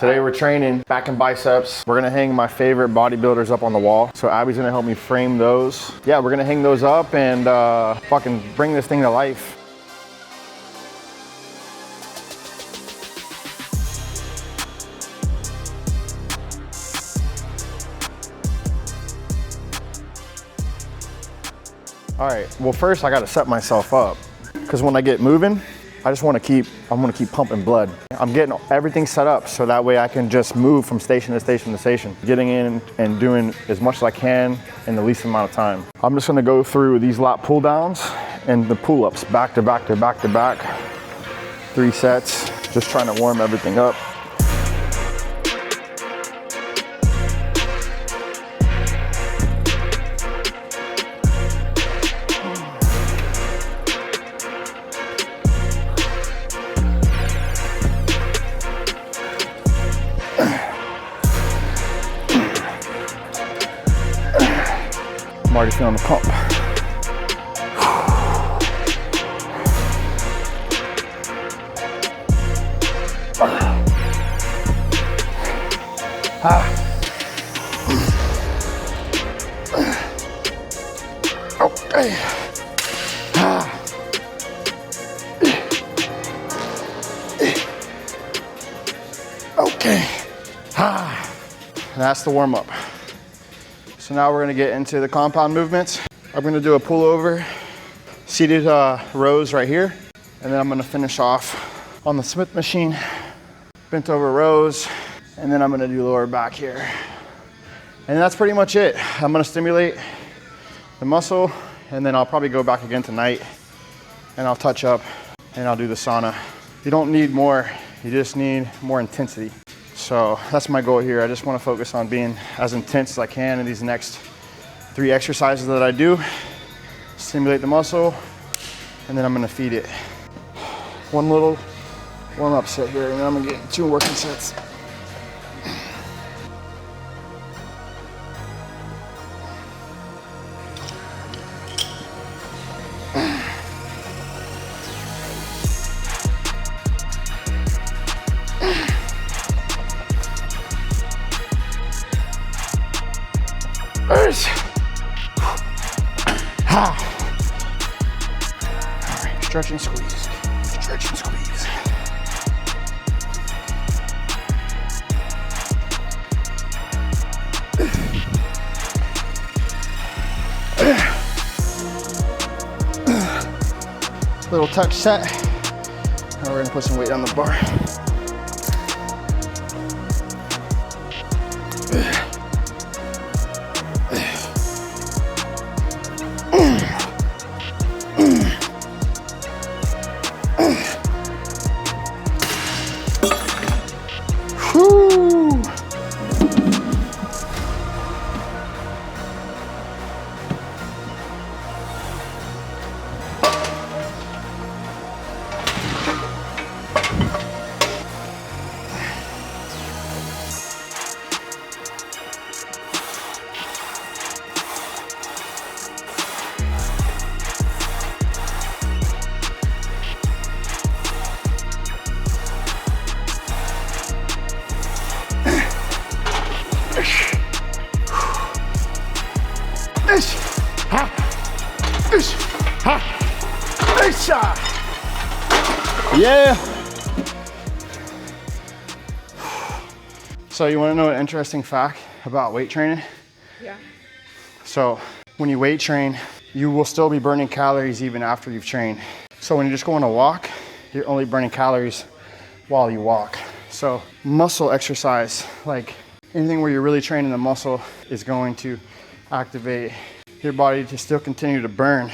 Today we're training back and biceps. We're gonna hang my favorite bodybuilders up on the wall. So Abby's gonna help me frame those. Yeah, we're gonna hang those up and fucking bring this thing to life. All right, well first I gotta set myself up because when I get moving, I want to keep pumping blood. I'm getting everything set up so that way I can just move from station to station to station, getting in and doing as much as I can in the least amount of time. I'm just gonna go through these lat pull downs and the pull-ups back to back to back to back. 3 sets, just trying to warm everything up. I'm already feeling the pump. Okay. Okay. That's the warm up. So now we're gonna get into the compound movements. I'm gonna do a pullover, seated rows right here. And then I'm gonna finish off on the Smith machine, bent over rows. And then I'm gonna do lower back here. And that's pretty much it. I'm gonna stimulate the muscle and then I'll probably go back again tonight and I'll touch up and I'll do the sauna. You don't need more, you just need more intensity. So that's my goal here. I just want to focus on being as intense as I can in these next 3 exercises that I do. Stimulate the muscle, and then I'm going to feed it. 1 little warm-up set here, and then I'm going to get 2 working sets. All right, stretch and squeeze, stretch and squeeze. Little touch set. Now we're gonna put some weight on the bar. Yeah. So you want to know an interesting fact about weight training? Yeah. So when you weight train, you will still be burning calories even after you've trained. So when you just go on a walk, you're only burning calories while you walk. So muscle exercise, like anything where you're really training the muscle, is going to activate your body to still continue to burn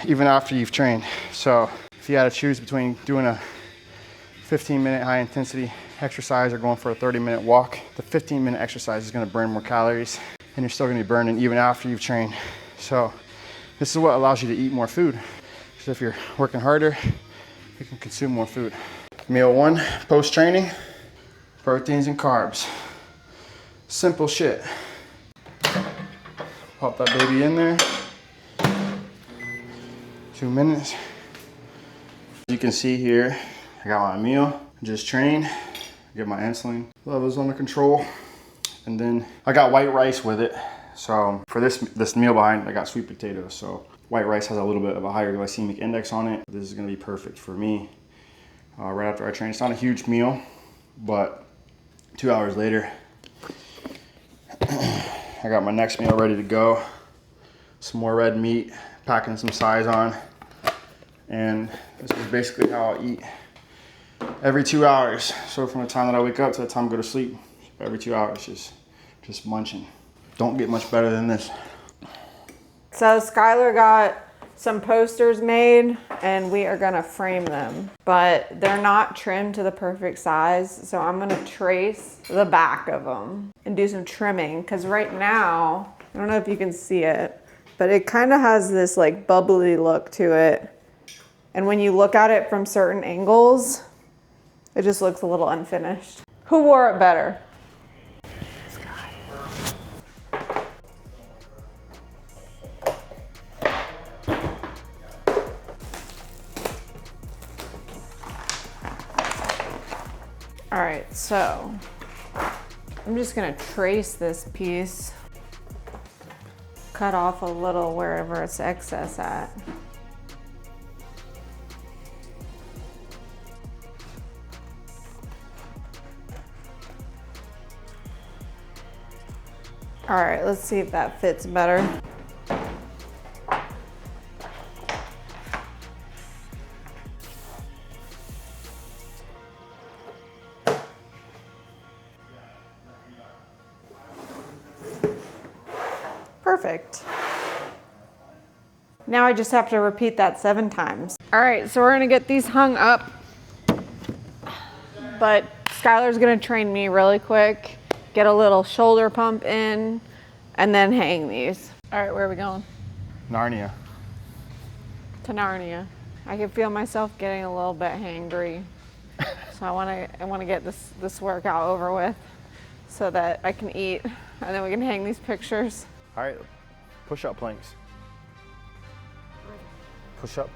even after you've trained. So if you had to choose between doing a 15-minute high intensity exercise or going for a 30-minute walk, the 15-minute exercise is gonna burn more calories and you're still gonna be burning even after you've trained. So this is what allows you to eat more food. So if you're working harder, you can consume more food. Meal 1, post-training, proteins and carbs. Simple shit. Pop that baby in there. 2 minutes. You can see here, I got my meal, just trained, get my insulin levels under control. And then I got white rice with it. So for this meal behind, I got sweet potatoes. So white rice has a little bit of a higher glycemic index on it. This is gonna be perfect for me right after I train. It's not a huge meal, but 2 hours later, I got my next meal ready to go. Some more red meat, packing some size on. And this is basically how I eat every 2 hours. So from the time that I wake up to the time I go to sleep, every 2 hours, just munching. Don't get much better than this. So Skylar got some posters made and we are gonna frame them, but they're not trimmed to the perfect size. So I'm gonna trace the back of them and do some trimming. Cause right now, I don't know if you can see it, but it kind of has this like bubbly look to it. And when you look at it from certain angles, it just looks a little unfinished. Who wore it better? All right, so I'm just gonna trace this piece, cut off a little wherever it's excess at. All right, let's see if that fits better. Perfect. Now I just have to repeat that 7 times. All right, so we're gonna get these hung up, but Skylar's gonna train me really quick, get a little shoulder pump in, and then hang these. All right, where are we going? Narnia. To Narnia. I can feel myself getting a little bit hangry. So I wanna get this workout over with so that I can eat and then we can hang these pictures. All right, push-up planks. Push-up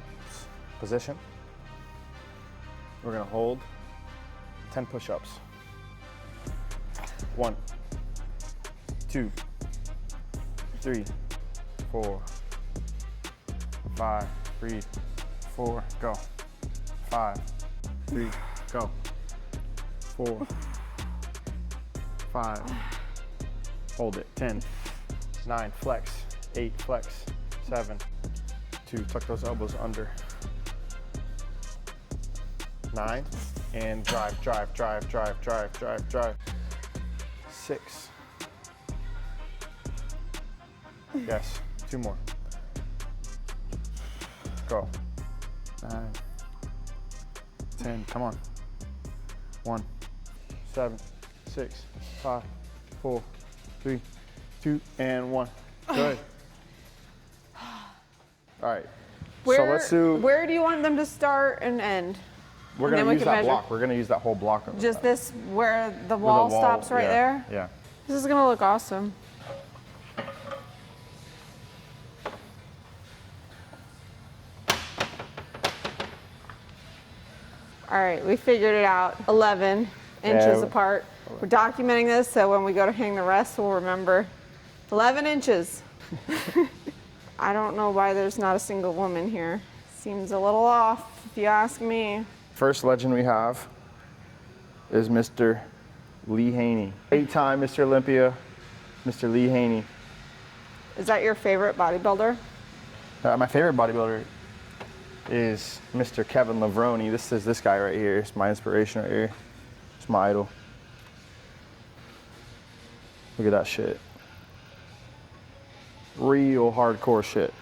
position. We're gonna hold 10 push-ups. 1, 2, 3, 4, 5, breathe, 4, go, 5, 3, go, 4, 5, hold it, 10, 9, flex, 8, flex, 7, 2, tuck those elbows under, 9, and drive, 6, yes, 2 more, go, 9, 10, come on, 1, 7, 6, 5, 4, 3, 2, and 1, good. All right, so let's do. Where do you want them to start and end? We're gonna use that block. We're gonna use that whole block. Just this, where the wall stops right there? Yeah. This is gonna look awesome. All right, we figured it out, 11 inches apart. We're documenting this so when we go to hang the rest, we'll remember 11 inches. I don't know why there's not a single woman here. Seems a little off, if you ask me. First legend we have is Mr. Lee Haney. 8-time Mr. Olympia, Mr. Lee Haney. Is that your favorite bodybuilder? My favorite bodybuilder is Mr. Kevin Levrone. This is this guy right here. It's my inspiration right here. It's my idol. Look at that shit. Real hardcore shit.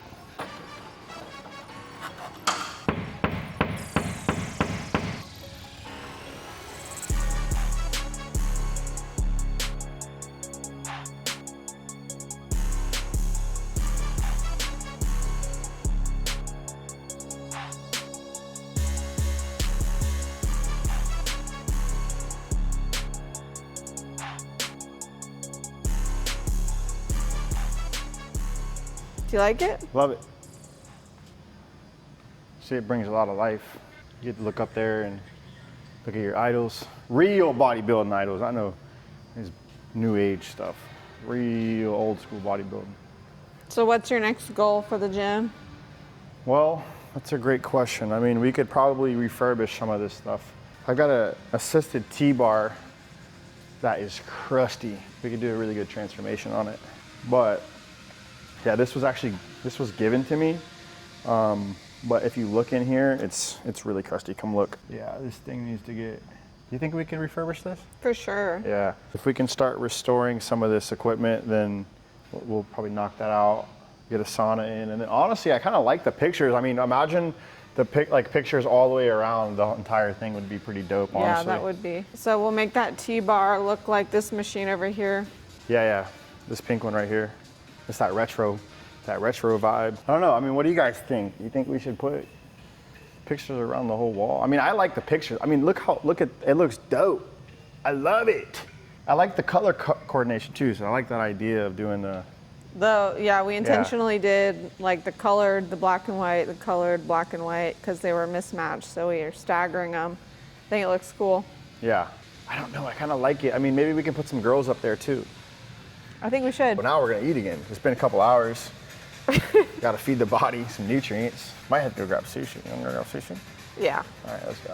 Do you like it? Love it. See, it brings a lot of life. You get to look up there and look at your idols, Real bodybuilding idols. I know these new age stuff. Real old school bodybuilding. So what's your next goal for the gym? Well, that's a great question. I mean, we could probably refurbish some of this stuff. I've got a assisted T-bar that is crusty. We could do a really good transformation on it. But yeah, this was given to me. But if you look in here, it's really crusty. Come look. Yeah, this thing needs to get, you think we can refurbish this? For sure. Yeah. If we can start restoring some of this equipment, then we'll probably knock that out, get a sauna in. And then honestly, I kind of like the pictures. I mean, imagine the pictures all the way around the entire thing would be pretty dope, honestly. Yeah, that would be. So we'll make that T-bar look like this machine over here. Yeah. This pink one right here. It's that retro vibe. I don't know. I mean, what do you guys think? You think we should put pictures around the whole wall? I mean, I like the pictures. I mean, look at it looks dope. I love it. I like the color coordination too. So I like that idea of doing we intentionally did like the colored, the black and white, the colored, black and white, because they were mismatched. So we are staggering them. I think it looks cool. Yeah. I don't know. I kind of like it. I mean, maybe we can put some girls up there too. I think we should. But now we're gonna eat again. It's been a couple hours. Got to feed the body some nutrients. Might have to go grab sushi. You want to go grab sushi? Yeah. All right, let's go.